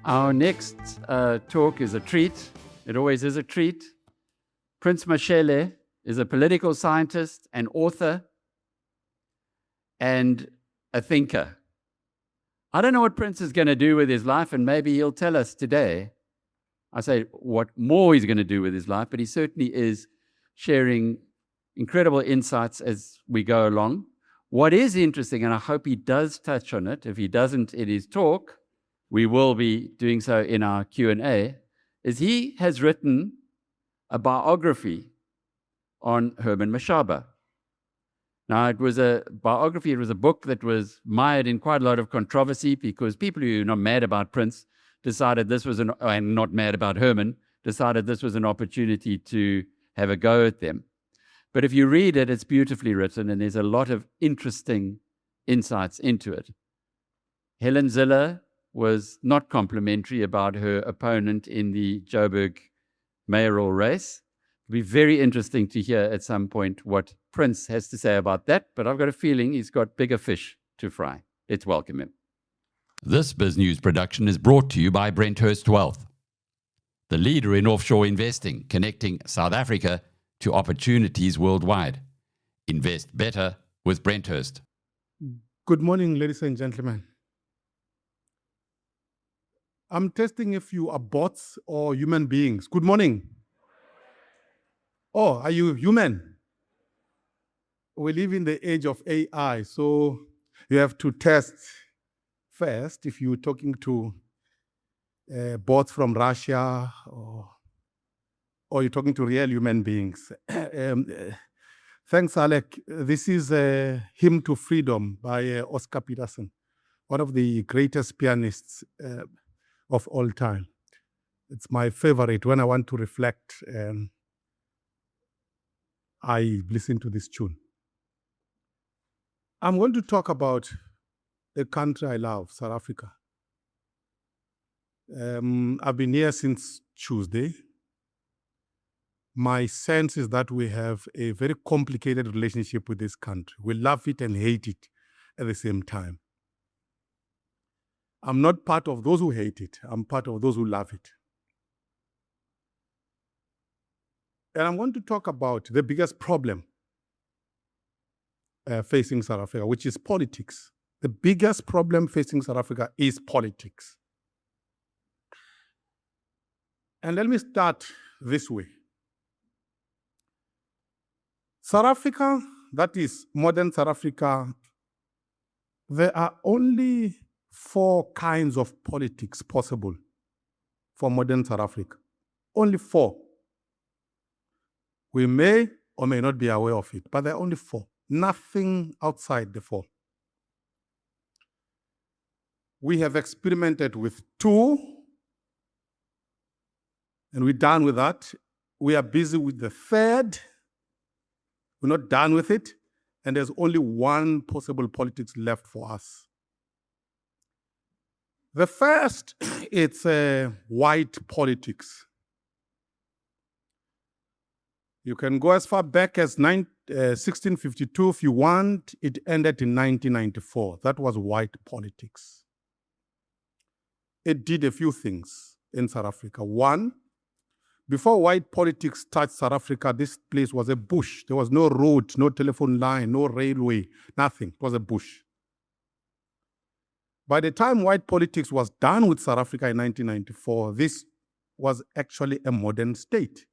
Our next talk is a treat. It always is a treat. Prince Mashele is a political scientist, an author, and a thinker. I don't know what Prince is going to do with his life, and maybe he'll tell us today. I say what more he's going to do with his life, but he certainly is sharing incredible insights as we go along. What is interesting, and I hope he does touch on it, if he doesn't in his talk, we will be doing so in our Q&A, is he has written a biography on Herman Mashele. Now, it was a biography, it was a book that was mired in quite a lot of controversy because people who are not mad about Prince decided this was and not mad about Herman, decided this was an opportunity to have a go at them. But if you read it, it's beautifully written and there's a lot of interesting insights into it. Helen Ziller was not complimentary about her opponent in the Joburg mayoral race. It'll be very interesting to hear at some point what Prince has to say about that, but I've got a feeling he's got bigger fish to fry. Let's welcome him. This BizNews production is brought to you by Brenthurst Wealth, the leader in offshore investing, connecting South Africa to opportunities worldwide. Invest better with Brenthurst. Good morning, ladies and gentlemen. I'm testing if you are bots or human beings. Good morning. Oh, are you human? We live in the age of AI, so you have to test first if you're talking to bots from Russia or you're talking to real human beings. Thanks, Alec. This is Hymn to Freedom by Oscar Peterson, one of the greatest pianists of all time. It's my favorite. When I want to reflect, I listen to this tune. I'm going to talk about the country I love, South Africa. I've been here since Tuesday. My sense is that we have a very complicated relationship with this country. We love it and hate it at the same time. I'm not part of those who hate it. I'm part of those who love it. And I'm going to talk about the biggest problem facing South Africa, which is politics. The biggest problem facing South Africa is politics. And let me start this way. South Africa, that is modern South Africa, there are only 4 kinds of politics possible for modern South Africa. Only 4. We may or may not be aware of it, but there are only 4. Nothing outside the 4. We have experimented with 2, and we're done with that. We are busy with the 3rd. We're not done with it, and there's only 1 possible politics left for us. The first, it's white politics. You can go as far back as 1652 if you want. It ended in 1994. That was white politics. It did a few things in South Africa. 1, before white politics touched South Africa, this place was a bush. There was no road, no telephone line, no railway, nothing. It was a bush. By the time white politics was done with South Africa in 1994, this was actually a modern state.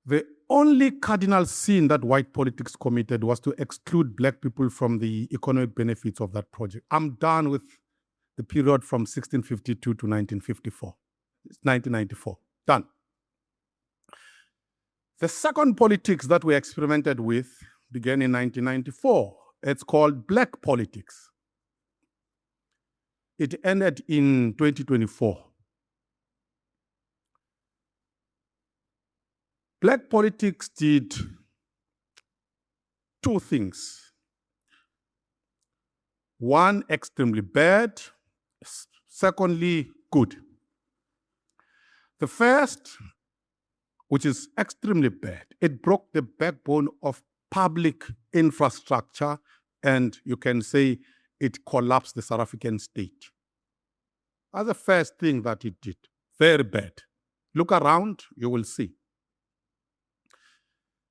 The only cardinal sin that white politics committed was to exclude black people from the economic benefits of that project. I'm done with the period from 1652 to 1954. It's 1994. Done. The second politics that we experimented with began in 1994. It's called black politics. It ended in 2024. Black politics did 2 things. 1, extremely bad. Secondly, good. The first, which is extremely bad, it broke the backbone of public infrastructure and you can say it collapsed the South African state. That's the first thing that it did. Very bad. Look around, you will see.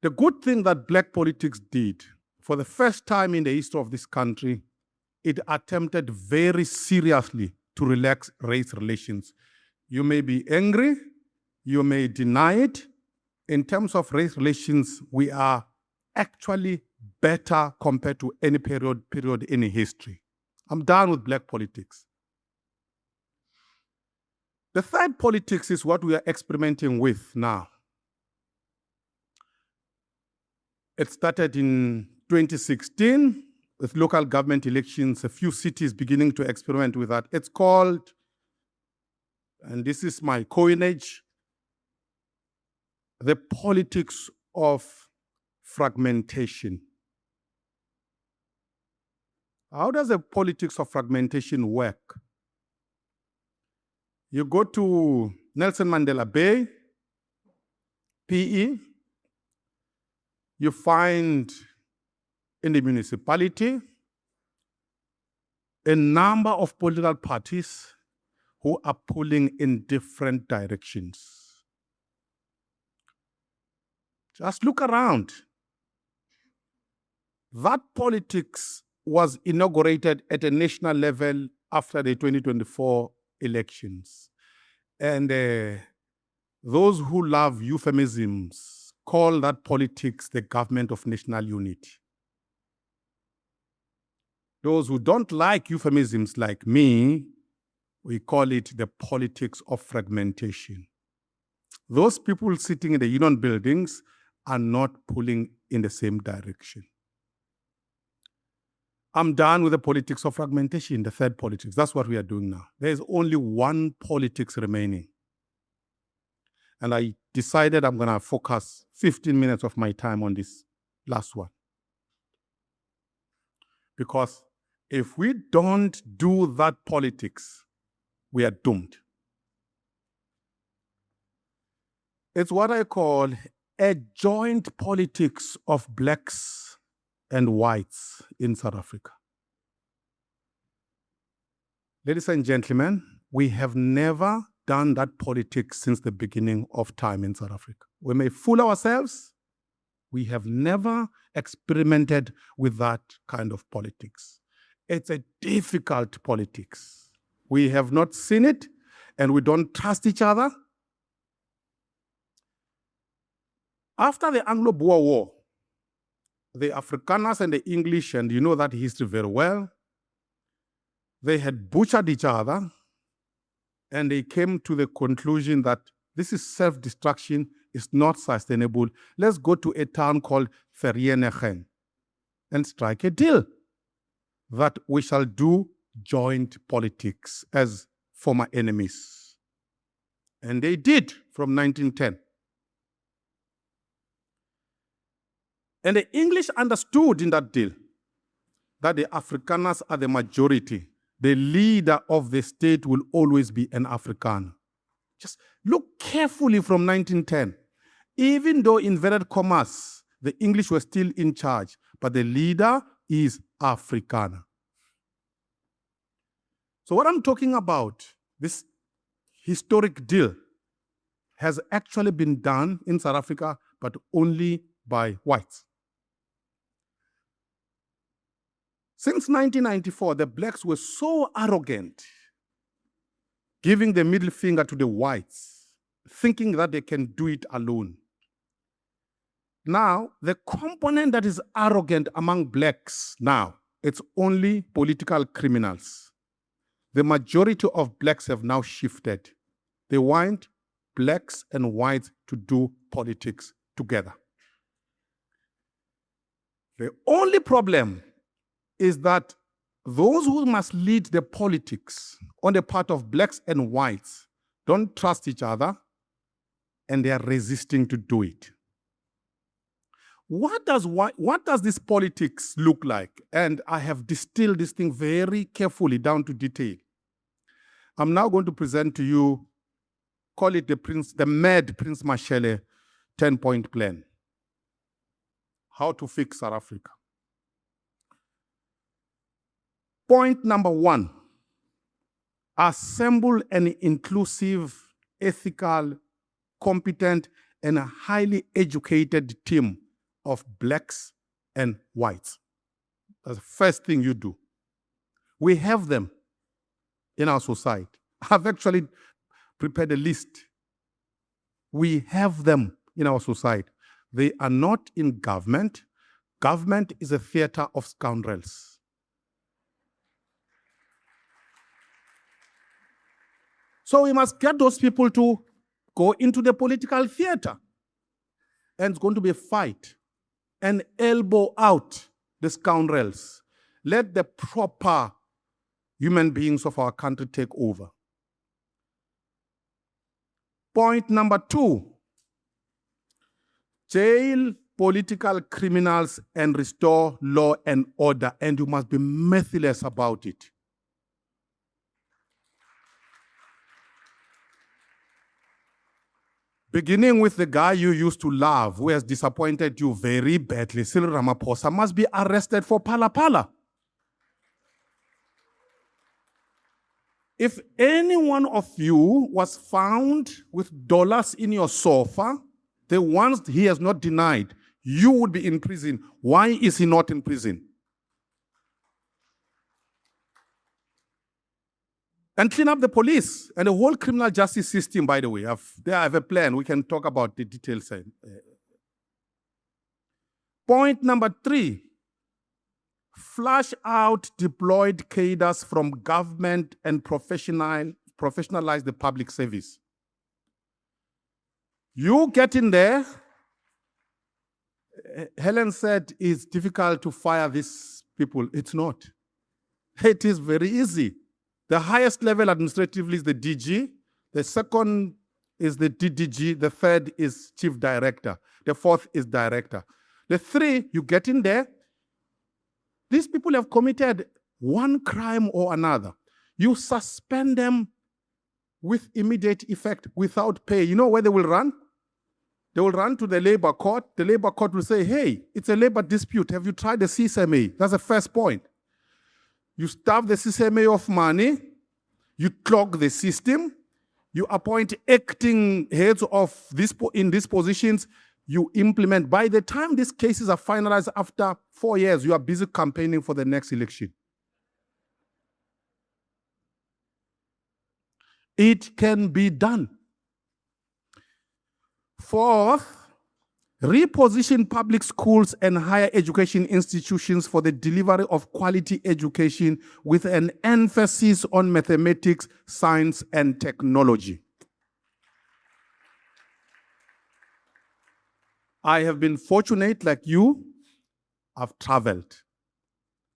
The good thing that black politics did, for the first time in the history of this country, it attempted very seriously to relax race relations. You may be angry, you may deny it. In terms of race relations, we are actually better compared to any period in history. I'm done with black politics. The third politics is what we are experimenting with now. It started in 2016 with local government elections, a few cities beginning to experiment with that. It's called, and this is my coinage, the politics of fragmentation. How does the politics of fragmentation work? You go to Nelson Mandela Bay, PE, you find in the municipality a number of political parties who are pulling in different directions. Just look around. That politics was inaugurated at a national level after the 2024 elections. And those who love euphemisms call that politics the government of national unity. Those who don't like euphemisms like me, we call it the politics of fragmentation. Those people sitting in the union buildings are not pulling in the same direction. I'm done with the politics of fragmentation, the third politics. That's what we are doing now. There's only one politics remaining. And I decided I'm going to focus 15 minutes of my time on this last one. Because if we don't do that politics, we are doomed. It's what I call a joint politics of blacks and whites in South Africa. Ladies and gentlemen, we have never done that politics since the beginning of time in South Africa. We may fool ourselves. We have never experimented with that kind of politics. It's a difficult politics. We have not seen it, and we don't trust each other. After the Anglo-Boer War, the Afrikaners and the English, and you know that history very well, they had butchered each other, and they came to the conclusion that this is self-destruction, is not sustainable. Let's go to a town called Vereeniging and strike a deal that we shall do joint politics as former enemies. And they did from 1910. And the English understood in that deal that the Afrikaners are the majority. The leader of the state will always be an Afrikaner. Just look carefully from 1910. Even though, in inverted commas, the English were still in charge, but the leader is Afrikaner. So what I'm talking about, this historic deal, has actually been done in South Africa, but only by whites. Since 1994, the blacks were so arrogant, giving the middle finger to the whites, thinking that they can do it alone. Now, the component that is arrogant among blacks now, it's only political criminals. The majority of blacks have now shifted. They want blacks and whites to do politics together. The only problem is that those who must lead the politics on the part of blacks and whites don't trust each other, and they are resisting to do it. What does this politics look like? And I have distilled this thing very carefully down to detail. I'm now going to present to you, call it the mad Prince Mashele 10-point plan. How to fix South Africa. Point number 1, assemble an inclusive, ethical, competent, and a highly educated team of blacks and whites. That's the first thing you do. We have them in our society. I've actually prepared a list. We have them in our society. They are not in government. Government is a theater of scoundrels. So we must get those people to go into the political theater. And it's going to be a fight. And elbow out the scoundrels. Let the proper human beings of our country take over. Point number 2, jail political criminals and restore law and order, and you must be merciless about it. Beginning with the guy you used to love, who has disappointed you very badly, Cyril Ramaphosa, must be arrested for pala pala. If any one of you was found with dollars in your sofa, the ones he has not denied, you would be in prison. Why is he not in prison? And clean up the police and the whole criminal justice system, by the way. I have a plan. We can talk about the details. Point number 3, flush out deployed cadres from government and professionalize the public service. You get in there. Helen said it's difficult to fire these people. It's not. It is very easy. The highest level administratively is the DG. The second is the DDG. The third is Chief Director. The fourth is Director. The 3, you get in there. These people have committed one crime or another. You suspend them with immediate effect without pay. You know where they will run? They will run to the labor court. The labor court will say, hey, it's a labor dispute. Have you tried the CCMA? That's the first point. You starve the CCMA of money. You clog the system. You appoint acting heads of in these positions. You implement. By the time these cases are finalized after 4 years, you are busy campaigning for the next election. It can be done. 4th, reposition public schools and higher education institutions for the delivery of quality education with an emphasis on mathematics, science, and technology. I have been fortunate, like you. I've traveled.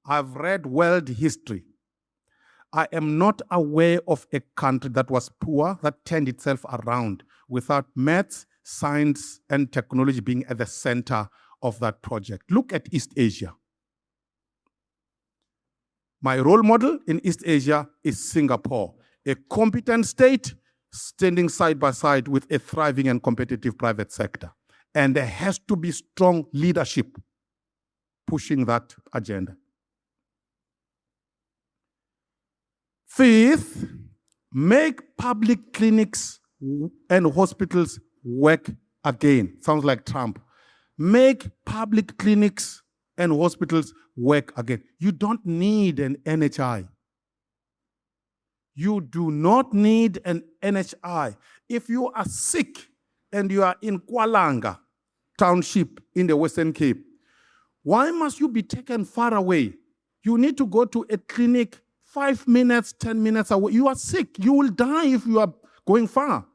I've read world history. I am not aware of a country that was poor, that turned itself around without maths, science, and technology being at the center of that project. Look at East Asia. My role model in East Asia is Singapore, a competent state standing side by side with a thriving and competitive private sector. And there has to be strong leadership pushing that agenda. 5th, make public clinics and hospitals work again. Sounds like Trump. Make public clinics and hospitals work again. You don't need an NHI. You do not need an NHI. If you are sick and you are in Kwalanga Township in the Western Cape, why must you be taken far away? You need to go to a clinic 5 minutes, 10 minutes away. You are sick. You will die if you are going far.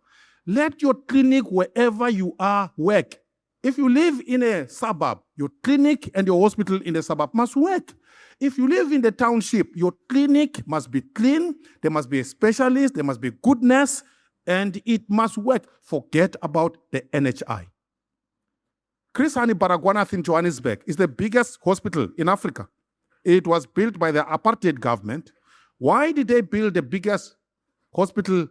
Let your clinic wherever you are work. If you live in a suburb, your clinic and your hospital in the suburb must work. If you live in the township, your clinic must be clean, there must be a specialist, there must be goodness, and it must work. Forget about the NHI. Chris Hani Baragwanath in Johannesburg is the biggest hospital in Africa. It was built by the apartheid government. Why did they build the biggest hospital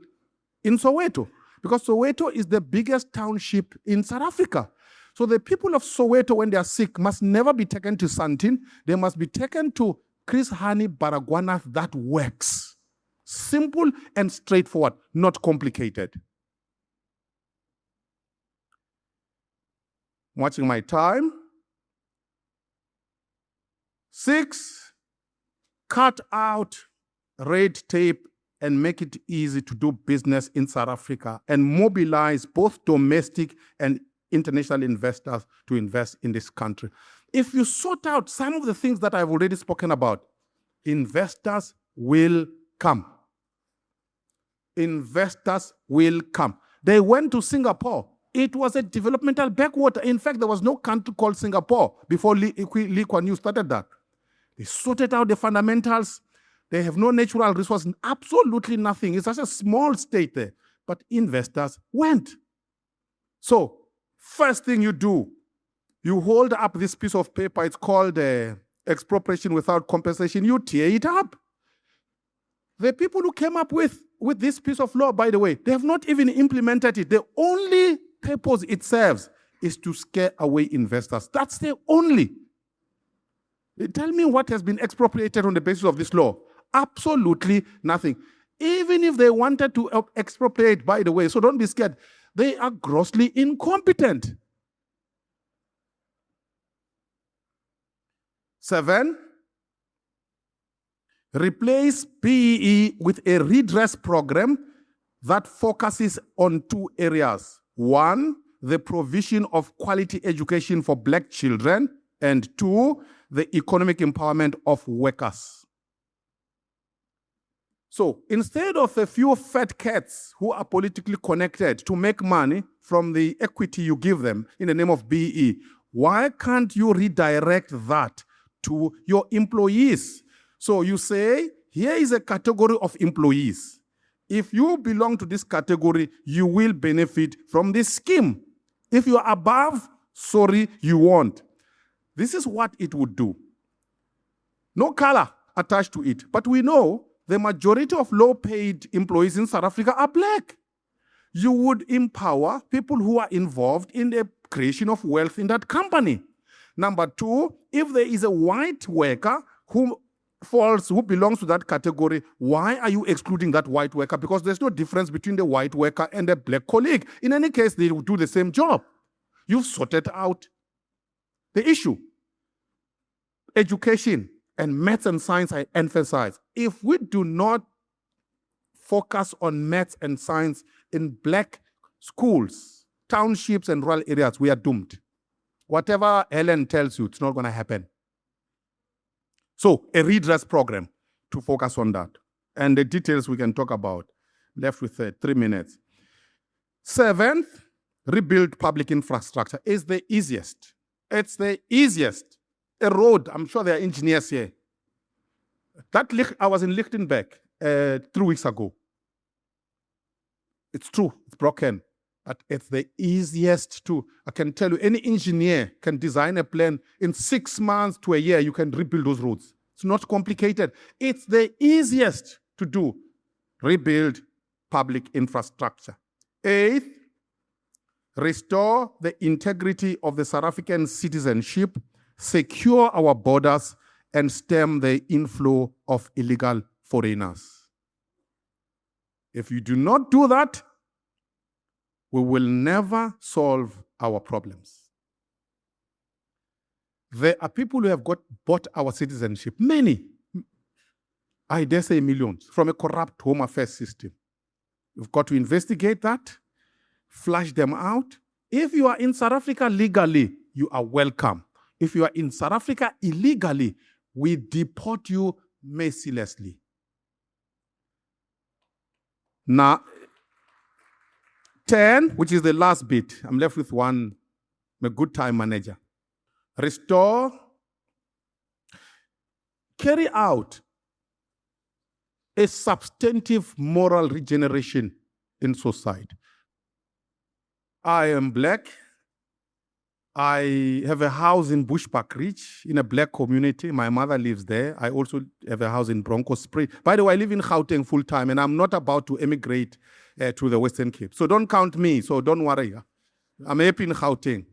in Soweto? Because Soweto is the biggest township in South Africa. So the people of Soweto, when they are sick, must never be taken to Sandton. They must be taken to Chris Hani Baragwanath that works. Simple and straightforward, not complicated. I'm watching my time. 6, cut out red tape and make it easy to do business in South Africa and mobilize both domestic and international investors to invest in this country. If you sort out some of the things that I've already spoken about, investors will come. Investors will come. They went to Singapore. It was a developmental backwater. In fact, there was no country called Singapore before Lee Kuan Yew started that. They sorted out the fundamentals. They have no natural resources, absolutely nothing. It's such a small state there. But investors went. So, first thing you do, you hold up this piece of paper. It's called expropriation without compensation. You tear it up. The people who came up with this piece of law, by the way, they have not even implemented it. The only purpose it serves is to scare away investors. That's the only. Tell me what has been expropriated on the basis of this law. Absolutely nothing. Even if they wanted to expropriate, by the way, so don't be scared, they are grossly incompetent. 7, replace BEE with a redress program that focuses on 2 areas. 1, the provision of quality education for Black children, and 2, the economic empowerment of workers. So instead of a few fat cats who are politically connected to make money from the equity you give them in the name of BEE, why can't you redirect that to your employees? So you say, here is a category of employees. If you belong to this category, you will benefit from this scheme. If you are above, sorry, you won't. This is what it would do. No color attached to it. But we know the majority of low-paid employees in South Africa are Black. You would empower people who are involved in the creation of wealth in that company. Number 2, if there is a white worker who belongs to that category, why are you excluding that white worker? Because there's no difference between the white worker and the Black colleague. In any case, they will do the same job. You've sorted out the issue. Education and maths and science, I emphasize. If we do not focus on maths and science in Black schools, townships, and rural areas, we are doomed. Whatever Helen tells you, it's not going to happen. So, a redress program to focus on that. And the details we can talk about. Left with 3 minutes. 7th, rebuild public infrastructure is the easiest. It's the easiest. A road, I'm sure there are engineers here. I was in Lichtenberg 3 weeks ago. It's true, it's broken. But it's the easiest to, I can tell you, any engineer can design a plan in 6 months to a year, you can rebuild those roads. It's not complicated. It's the easiest to do. Rebuild public infrastructure. 8th, restore the integrity of the South African citizenship, secure our borders, and stem the inflow of illegal foreigners. If you do not do that, we will never solve our problems. There are people who have bought our citizenship, many, I dare say millions, from a corrupt Home Affairs system. You've got to investigate that, flush them out. If you are in South Africa legally, you are welcome. If you are in South Africa illegally, we deport you mercilessly. Now, 10, which is the last bit, I'm left with one, a good time manager. Restore, carry out a substantive moral regeneration in society. I am Black. I have a house in Bushbuck Ridge in a Black community. My mother lives there. I also have a house in Bronco Spring. By the way, I live in Gauteng full time, and I'm not about to emigrate to the Western Cape. So don't count me, so don't worry. I'm happy in Gauteng.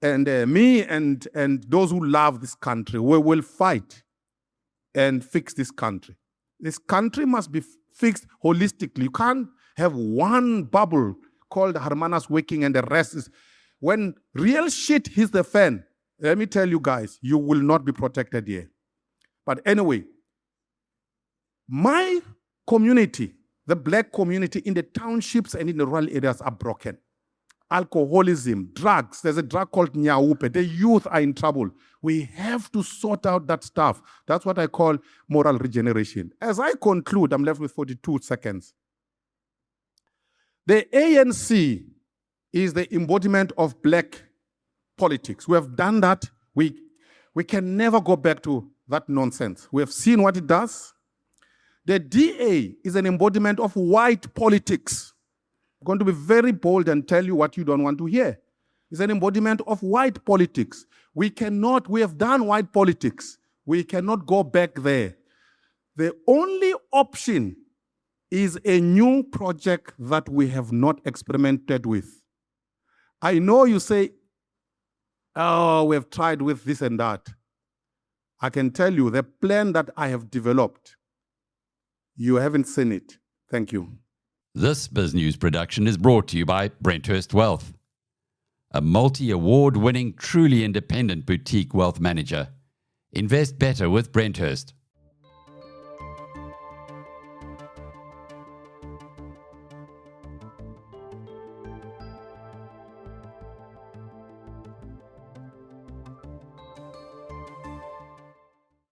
And me and those who love this country, we will fight and fix this country. This country must be fixed holistically. You can't have one bubble called Hermanus working and the rest is... When real shit hits the fan, let me tell you guys, you will not be protected here. But anyway, my community, the black community in the townships and in the rural areas are broken. Alcoholism, drugs, there's a drug called Nyaupe. The youth are in trouble. We have to sort out that stuff. That's what I call moral regeneration. As I conclude, I'm left with 42 seconds. The ANC is the embodiment of black politics. We have done that. We can never go back to that nonsense. We have seen what it does. The DA is an embodiment of white politics. I'm going to be very bold and tell you what you don't want to hear. It's an embodiment of white politics. We have done white politics. We cannot go back there. The only option is a new project that we have not experimented with. I know you say, oh, we have tried with this and that. I can tell you the plan that I have developed, you haven't seen it. Thank you. This BizNews production is brought to you by Brenthurst Wealth, a multi-award winning, truly independent boutique wealth manager. Invest better with Brenthurst.